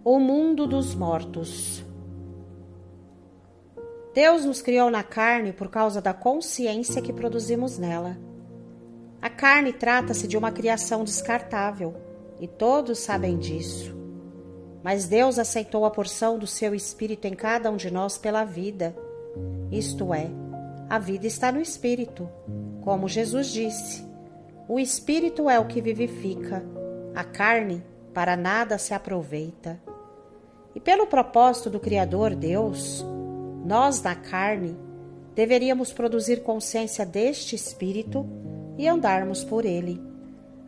O mundo dos mortos. Deus nos criou na carne por causa da consciência que produzimos nela. A carne trata-se de uma criação descartável, e todos sabem disso. Mas Deus aceitou a porção do seu Espírito em cada um de nós pela vida. Isto é, a vida está no Espírito. Como Jesus disse, o Espírito é o que vivifica, a carne para nada se aproveita. E pelo propósito do Criador Deus, nós na carne deveríamos produzir consciência deste Espírito e andarmos por ele.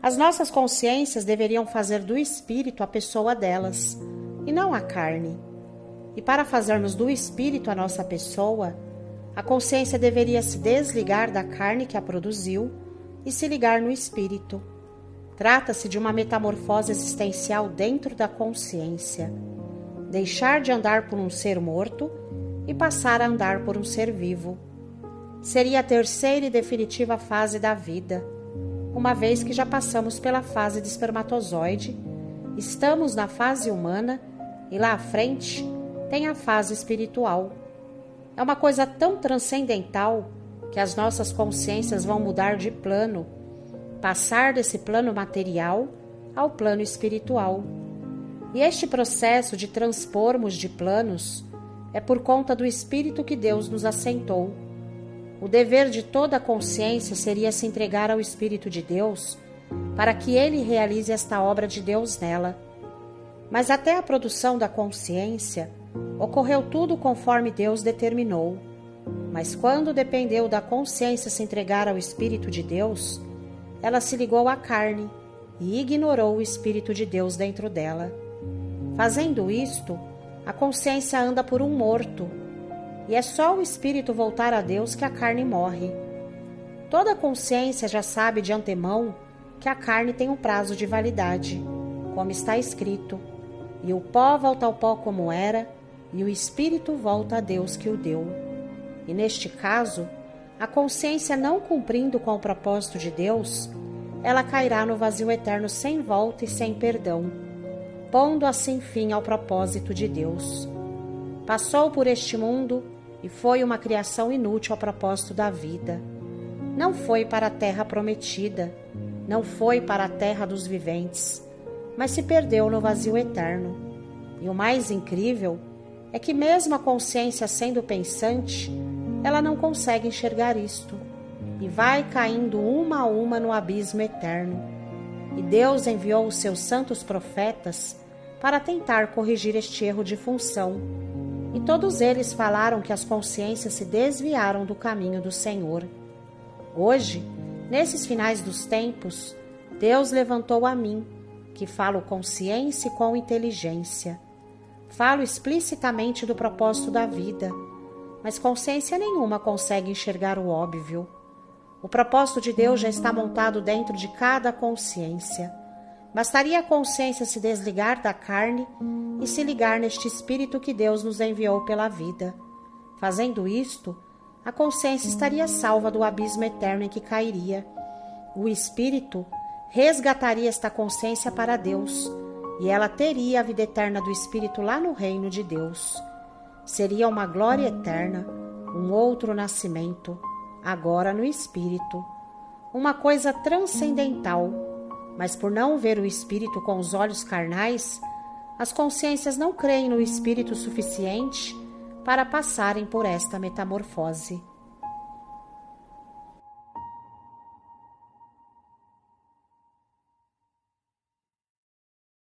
As nossas consciências deveriam fazer do Espírito a pessoa delas, e não a carne. E para fazermos do Espírito a nossa pessoa, a consciência deveria se desligar da carne que a produziu e se ligar no Espírito. Trata-se de uma metamorfose existencial dentro da consciência. Deixar de andar por um ser morto e passar a andar por um ser vivo. Seria a terceira e definitiva fase da vida, uma vez que já passamos pela fase de espermatozoide, estamos na fase humana e lá à frente tem a fase espiritual. É uma coisa tão transcendental que as nossas consciências vão mudar de plano, passar desse plano material ao plano espiritual. E este processo de transpormos de planos é por conta do Espírito que Deus nos assentou. O dever de toda a consciência seria se entregar ao Espírito de Deus para que ele realize esta obra de Deus nela. Mas até a produção da consciência ocorreu tudo conforme Deus determinou. Mas quando dependeu da consciência se entregar ao Espírito de Deus, ela se ligou à carne e ignorou o Espírito de Deus dentro dela. Fazendo isto, a consciência anda por um morto, e é só o espírito voltar a Deus que a carne morre. Toda consciência já sabe de antemão que a carne tem um prazo de validade, como está escrito, e o pó volta ao pó como era, e o espírito volta a Deus que o deu. E neste caso, a consciência não cumprindo com o propósito de Deus, ela cairá no vazio eterno sem volta e sem perdão, pondo assim fim ao propósito de Deus. Passou por este mundo e foi uma criação inútil ao propósito da vida. Não foi para a terra prometida, não foi para a terra dos viventes, mas se perdeu no vazio eterno. E o mais incrível é que mesmo a consciência sendo pensante, ela não consegue enxergar isto, e vai caindo uma a uma no abismo eterno. E Deus enviou os seus santos profetas para tentar corrigir este erro de função. E todos eles falaram que as consciências se desviaram do caminho do Senhor. Hoje, nesses finais dos tempos, Deus levantou a mim, que falo com ciência e com inteligência. Falo explicitamente do propósito da vida, mas consciência nenhuma consegue enxergar o óbvio. O propósito de Deus já está montado dentro de cada consciência. Bastaria a consciência se desligar da carne e se ligar neste Espírito que Deus nos enviou pela vida. Fazendo isto, a consciência estaria salva do abismo eterno em que cairia. O Espírito resgataria esta consciência para Deus, e ela teria a vida eterna do Espírito lá no reino de Deus. Seria uma glória eterna, um outro nascimento, agora no Espírito. Uma coisa transcendental. Mas por não ver o Espírito com os olhos carnais, as consciências não creem no Espírito suficiente para passarem por esta metamorfose.